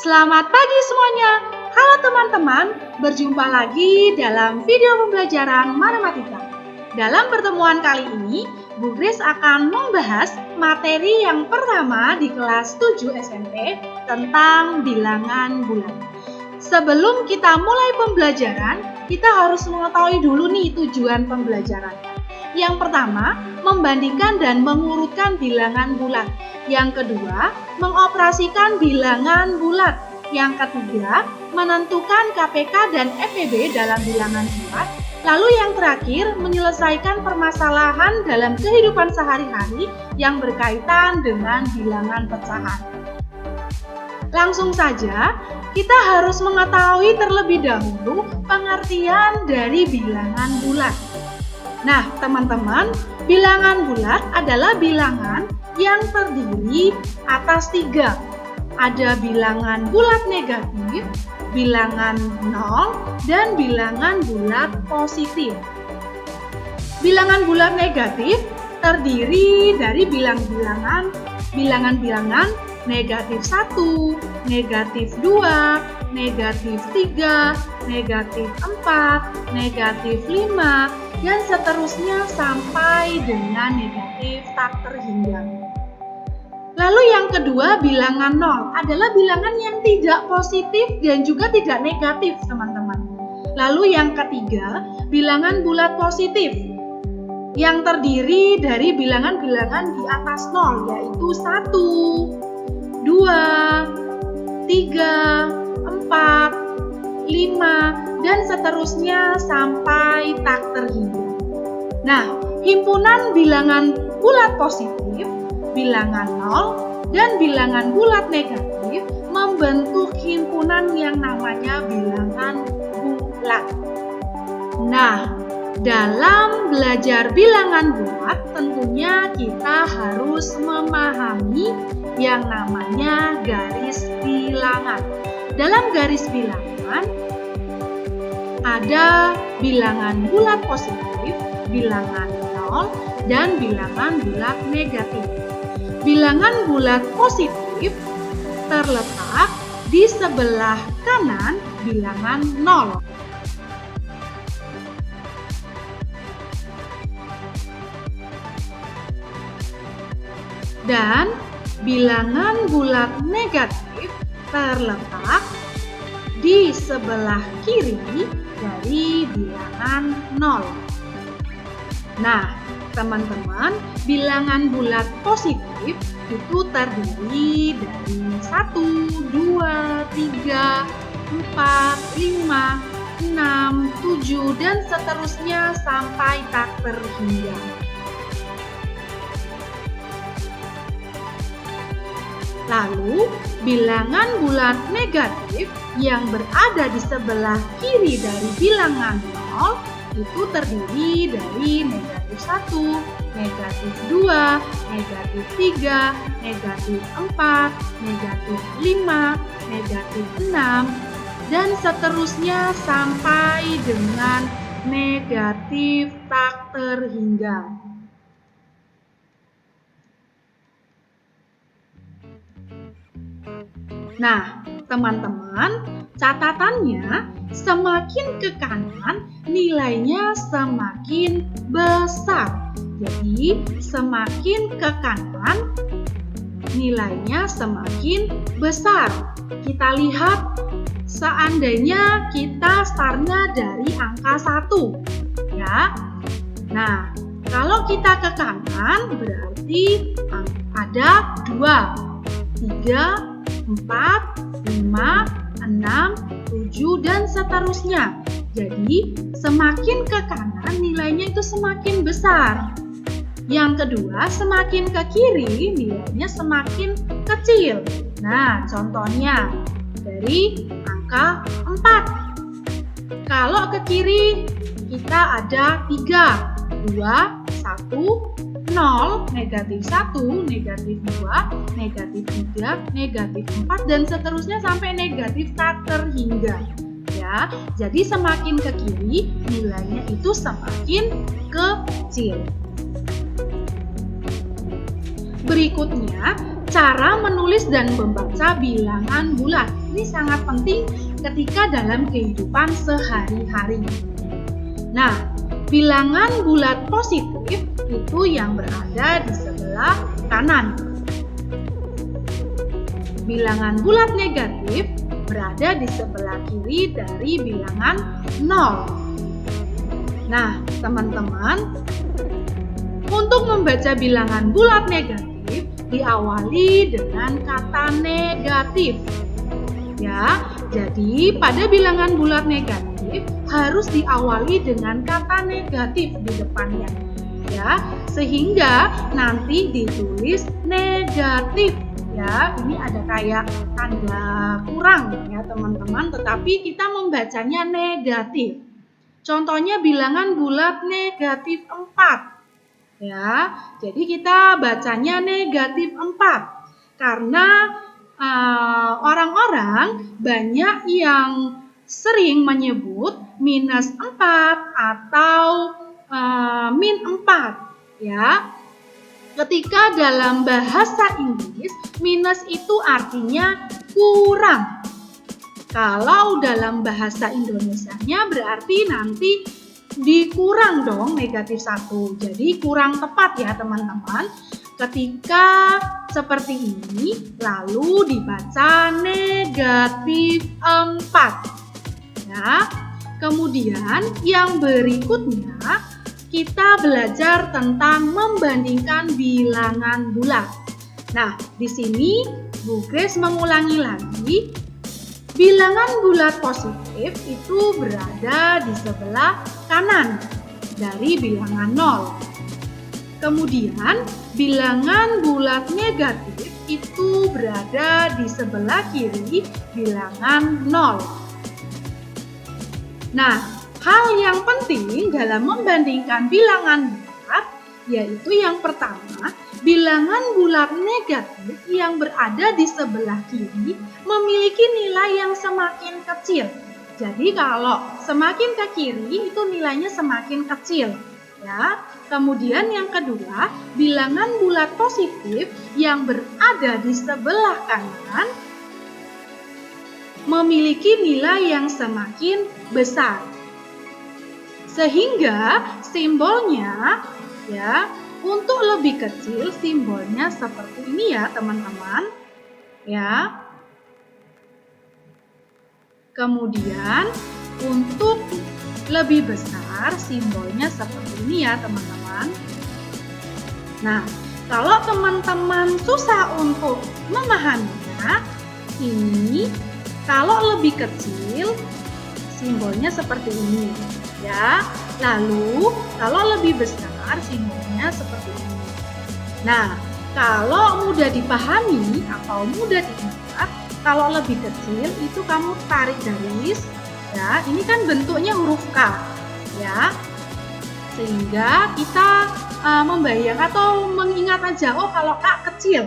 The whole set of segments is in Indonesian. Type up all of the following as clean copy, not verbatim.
Selamat pagi semuanya. Halo teman-teman, berjumpa lagi dalam video pembelajaran matematika. Dalam pertemuan kali ini, Bu Grace akan membahas materi yang pertama di kelas 7 SMP tentang bilangan bulat. Sebelum kita mulai pembelajaran, kita harus mengetahui dulu nih tujuan pembelajarannya. Yang pertama, membandingkan dan mengurutkan bilangan bulat. Yang kedua, mengoperasikan bilangan bulat. Yang ketiga, menentukan KPK dan FEB dalam bilangan bulat. Lalu yang terakhir, menyelesaikan permasalahan dalam kehidupan sehari-hari yang berkaitan dengan bilangan pecahan. Langsung saja, kita harus mengetahui terlebih dahulu pengertian dari bilangan bulat. Nah, teman-teman, bilangan bulat adalah bilangan yang terdiri atas 3. Ada bilangan bulat negatif, bilangan 0, dan bilangan bulat positif. Bilangan bulat negatif terdiri dari bilangan-bilangan negatif 1, negatif 2, negatif 3, negatif 4, negatif 5, dan seterusnya sampai dengan negatif tak terhingga. Lalu yang kedua, bilangan 0 adalah bilangan yang tidak positif dan juga tidak negatif, teman-teman. Lalu yang ketiga, bilangan bulat positif yang terdiri dari bilangan-bilangan di atas 0, yaitu 1, 2, 3, 4, 5, dan seterusnya sampai tak terhingga. Nah, himpunan bilangan bulat positif, bilangan 0, dan bilangan bulat negatif membentuk himpunan yang namanya bilangan bulat. Nah, dalam belajar bilangan bulat tentunya kita harus memahami yang namanya garis bilangan. Dalam garis bilangan ada bilangan bulat positif, bilangan 0, dan bilangan bulat negatif. Bilangan bulat positif terletak di sebelah kanan bilangan 0. Dan bilangan bulat negatif terletak di sebelah kiri dari bilangan 0. Nah, teman-teman, bilangan bulat positif itu terdiri dari 1, 2, 3, 4, 5, 6, 7, dan seterusnya sampai tak terhingga. Lalu, bilangan bulat negatif yang berada di sebelah kiri dari bilangan 0 itu terdiri dari negatif 1, negatif 2, negatif 3, negatif 4, negatif 5, negatif 6, dan seterusnya sampai dengan negatif tak terhingga. Nah, teman-teman, catatannya semakin ke kanan nilainya semakin besar. Jadi, semakin ke kanan nilainya semakin besar. Kita lihat seandainya kita startnya dari angka 1, ya. Nah, kalau kita ke kanan berarti ada 2, 3, 4, 5, 6, 7, dan seterusnya. Jadi, semakin ke kanan nilainya itu semakin besar. Yang kedua, semakin ke kiri nilainya semakin kecil. Nah, contohnya dari angka 4. Kalau ke kiri kita ada 3, 2, 1, 0, negatif 1, negatif 2, negatif 3, negatif 4, dan seterusnya sampai negatif tak terhingga. Ya, jadi semakin ke kiri nilainya itu semakin kecil. Berikutnya, cara menulis dan membaca bilangan bulat. Ini sangat penting ketika dalam kehidupan sehari-hari. Nah, bilangan bulat positif itu yang berada di sebelah kanan. Bilangan bulat negatif berada di sebelah kiri dari bilangan 0. Nah, teman-teman, untuk membaca bilangan bulat negatif diawali dengan kata negatif. Ya, jadi pada bilangan bulat negatif harus diawali dengan kata negatif di depannya. Ya, sehingga nanti ditulis negatif. Ya, ini ada kayak tanda kurang ya teman-teman, tetapi kita membacanya negatif. Contohnya bilangan bulat negatif 4. Ya, jadi kita bacanya negatif 4 karena orang-orang banyak yang sering menyebut minus 4 atau min 4 ya. Ketika dalam bahasa Inggris, minus itu artinya kurang. Kalau dalam bahasa Indonesianya berarti nanti dikurang dong negatif 1. Jadi kurang tepat ya teman-teman. Ketika seperti ini, lalu dibaca negatif 4. Ya. Kemudian yang berikutnya, kita belajar tentang membandingkan bilangan bulat. Nah, di sini Bu Grace mengulangi lagi, bilangan bulat positif itu berada di sebelah kanan dari bilangan 0. Kemudian, bilangan bulat negatif itu berada di sebelah kiri bilangan 0. Nah, hal yang penting dalam membandingkan bilangan bulat yaitu yang pertama, bilangan bulat negatif yang berada di sebelah kiri memiliki nilai yang semakin kecil. Jadi kalau semakin ke kiri itu nilainya semakin kecil. Ya. Kemudian yang kedua, bilangan bulat positif yang berada di sebelah kanan memiliki nilai yang semakin besar. Sehingga simbolnya ya untuk lebih kecil simbolnya seperti ini ya teman-teman. Ya. Kemudian untuk lebih besar simbolnya seperti ini ya teman-teman. Nah, kalau teman-teman susah untuk memahaminya, ini kalau lebih kecil simbolnya seperti ini. Ya, lalu kalau lebih besar simbolnya seperti ini. Nah, kalau mudah dipahami atau mudah diingat, kalau lebih kecil itu kamu tarik garis, ya. Ini kan bentuknya huruf K, ya. Sehingga kita membayang atau mengingat aja, oh kalau K kecil.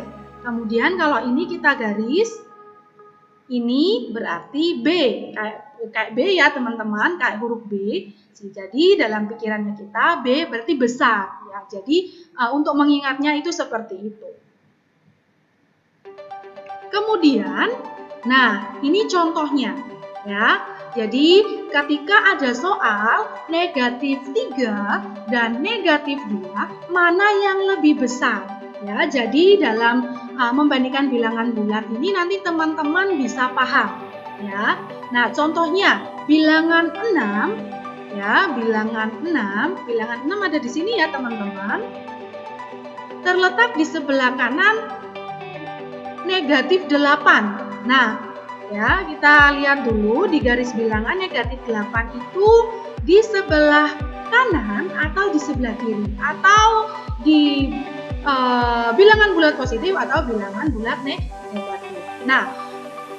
Kemudian kalau ini kita garis, ini berarti B, kayak B ya teman-teman, kayak huruf B. Jadi dalam pikirannya kita B berarti besar ya. Jadi untuk mengingatnya itu seperti itu. Kemudian, nah ini contohnya ya. Jadi ketika ada soal negatif 3 dan negatif 2, mana yang lebih besar? Ya, jadi dalam membandingkan bilangan bulat ini nanti teman-teman bisa paham ya. Nah, contohnya bilangan 6 ya, bilangan 6 ada di sini ya, teman-teman. Terletak di sebelah kanan negatif 8. Nah, ya, kita lihat dulu di garis bilangan negatif 8 itu di sebelah kanan atau di sebelah kiri atau di bilangan bulat positif atau bilangan bulat negatif. Nah,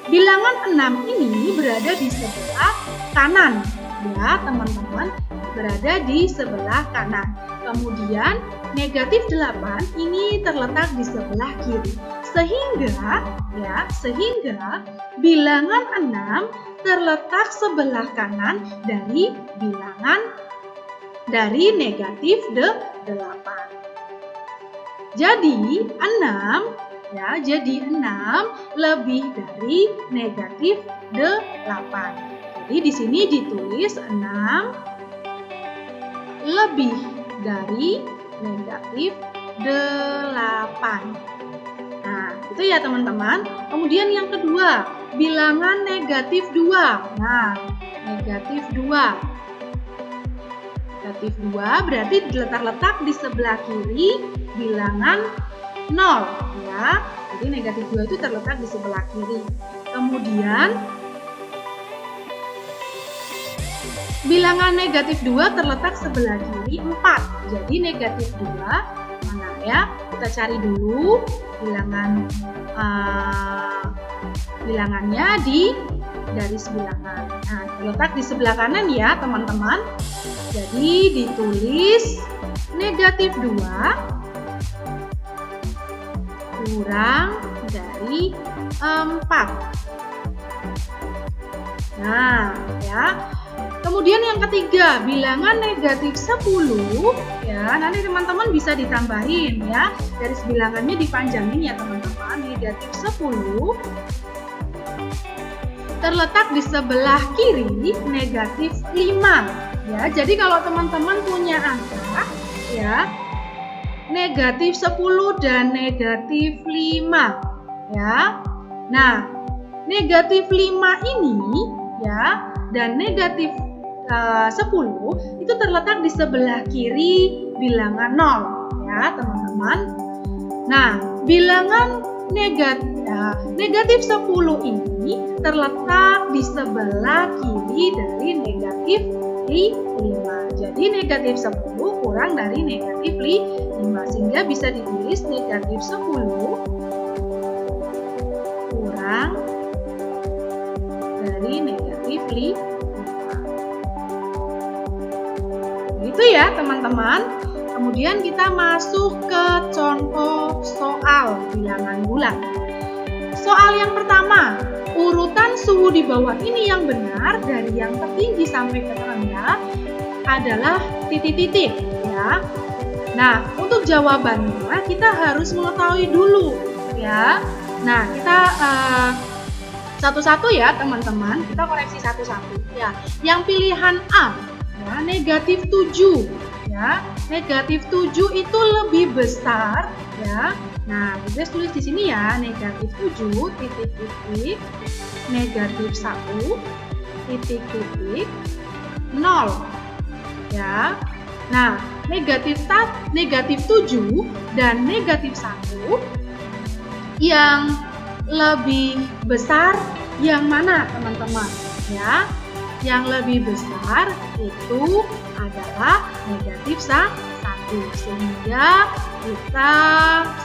bilangan 6 ini berada di sebelah kanan ya teman-teman, berada di sebelah kanan. Kemudian negatif 8 ini terletak di sebelah kiri. Sehingga bilangan 6 terletak sebelah kanan dari bilangan dari negatif 8. Jadi 6 Ya, jadi 6 lebih dari negatif 8. Jadi di sini ditulis 6 lebih dari negatif 8. Nah, itu ya teman-teman. Kemudian yang kedua, bilangan negatif 2. Nah, negatif 2. Negatif 2 berarti terletak di sebelah kiri bilangan 0. Ya, jadi negatif 2 itu terletak di sebelah kiri. Kemudian, bilangan negatif 2 terletak sebelah kiri 4. Jadi negatif 2 mana ya? Kita cari dulu bilangannya di garis bilangan. Nah, terletak di sebelah kanan ya teman-teman. Jadi ditulis negatif 2 kurang dari 4. Nah, ya. Kemudian yang ketiga, bilangan negatif 10, ya, nanti teman-teman bisa ditambahin ya. Garis bilangannya dipanjangin ya teman-teman. Negatif 10 terletak di sebelah kiri negatif 5. Ya, jadi kalau teman-teman punya angka ya, negatif 10 dan negatif 5 ya. Nah, negatif 5 ini ya dan negatif 10 itu terletak di sebelah kiri bilangan 0 ya teman-teman. Nah, bilangan negatif 10 ini terletak di sebelah kiri dari negatif 5. Jadi negatif 10 kurang dari negatif 5 sehingga bisa ditulis negatif 10 kurang dari negatif 5. Itu ya teman-teman. Kemudian kita masuk ke contoh soal bilangan bulat. Soal yang pertama, urutan suhu di bawah ini yang benar dari yang tertinggi sampai ke terendah adalah titik-titik ya. Nah, untuk jawabannya kita harus mengetahui dulu ya. Nah, kita satu-satu ya teman-teman, kita koreksi satu-satu ya. Yang pilihan A ya, negatif 7 ya. Negatif 7 itu lebih besar ya. Nah, kita tulis di sini ya, negatif 7 titik-titik negatif 1 titik-titik 0 ya. Nah, negatif 7 dan negatif 1 yang lebih besar yang mana teman-teman ya? Yang lebih besar itu adalah negatif 1 sehingga kita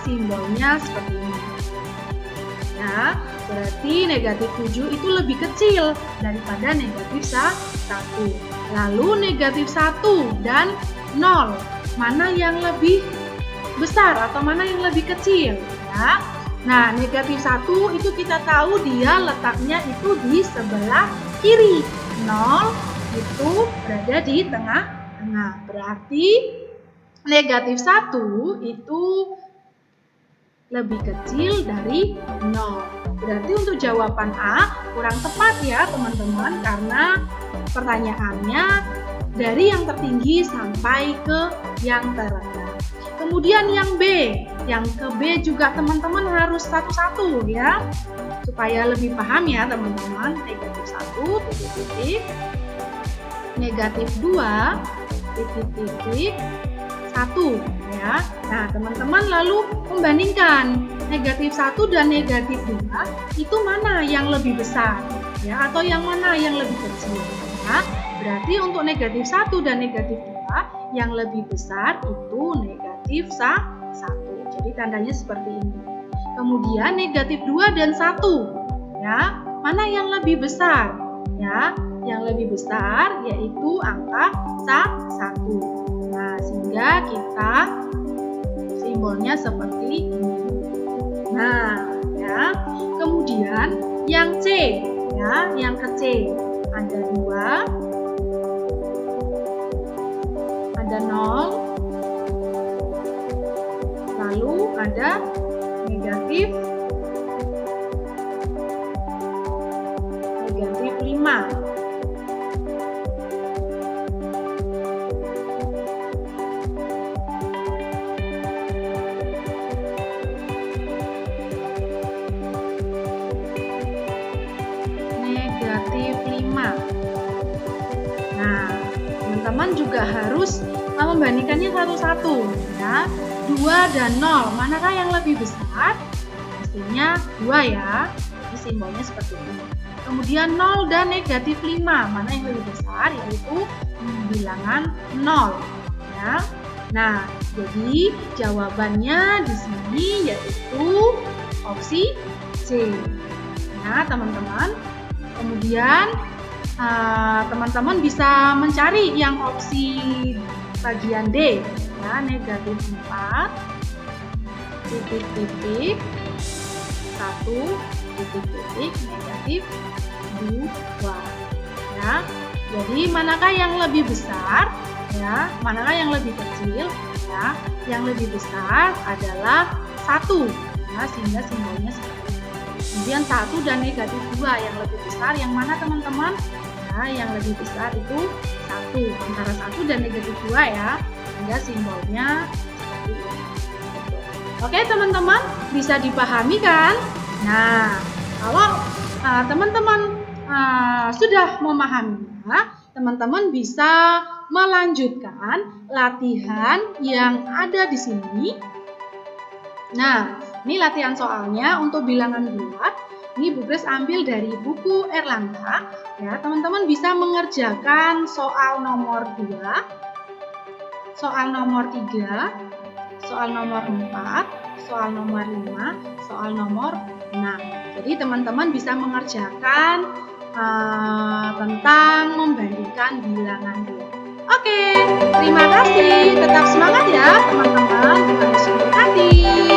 simbolnya seperti ini ya. Berarti negatif 7 itu lebih kecil daripada negatif 1. Lalu negatif 1 dan 0 mana yang lebih besar atau mana yang lebih kecil ya. Nah, negatif 1 itu kita tahu dia letaknya itu di sebelah kiri. 0 itu berada di tengah-tengah. Berarti negatif 1 itu lebih kecil dari 0. Berarti untuk jawaban A kurang tepat ya teman-teman, karena pertanyaannya dari yang tertinggi sampai ke yang terendah. Kemudian yang B, yang ke B juga teman-teman harus satu-satu ya, supaya lebih paham ya teman-teman. Negatif 1 titik-titik, negatif 2 titik-titik 1 ya. Nah, teman-teman lalu membandingkan negatif 1 dan negatif 2 itu mana yang lebih besar ya, atau yang mana yang lebih kecil ya. Berarti untuk negatif 1 dan negatif 2 yang lebih besar itu negatif 1. Jadi tandanya seperti ini. Kemudian negatif 2 dan 1 ya, mana yang lebih besar ya? Yang lebih besar yaitu angka 1. Nah, sehingga kita simbolnya seperti ini. Nah, ya. Kemudian yang C ya, yang ke C ada 2, ada 0, lalu ada negatif 5. Negatif 5. Nah, teman-teman juga harus membandingkannya satu-satu ya. 2 dan 0, manakah yang lebih besar? Pastinya 2 ya. Jadi simbolnya seperti ini. Kemudian 0 dan negatif 5, mana yang lebih besar? Yaitu bilangan 0 ya. Nah, jadi jawabannya di sini yaitu opsi C. Nah, teman-teman. Kemudian teman-teman bisa mencari yang opsi bagian D ya, negatif 4 titik-titik 1 titik-titik negatif 2 ya. Jadi manakah yang lebih besar ya, manakah yang lebih kecil ya? Yang lebih besar adalah 1 ya, sehingga simbolnya seperti ini. Kemudian 1 dan negatif 2 yang lebih besar yang mana teman-teman? Yang lebih besar itu 1, antara 1 dan negatif 2 ya, sehingga simbolnya seperti ini. Oke teman-teman, bisa dipahami kan? Nah, kalau teman-teman sudah memahaminya, teman-teman bisa melanjutkan latihan yang ada di sini. Nah, ini latihan soalnya untuk bilangan bulat. Ini Bu Grace ambil dari buku Erlangga. Ya, teman-teman bisa mengerjakan soal nomor 2, soal nomor 3, soal nomor 4, soal nomor 5, soal nomor 6. Jadi teman-teman bisa mengerjakan tentang membandingkan bilangan bulat. Oke, terima kasih. Tetap semangat ya teman-teman. Tuhan Yesus memberkati.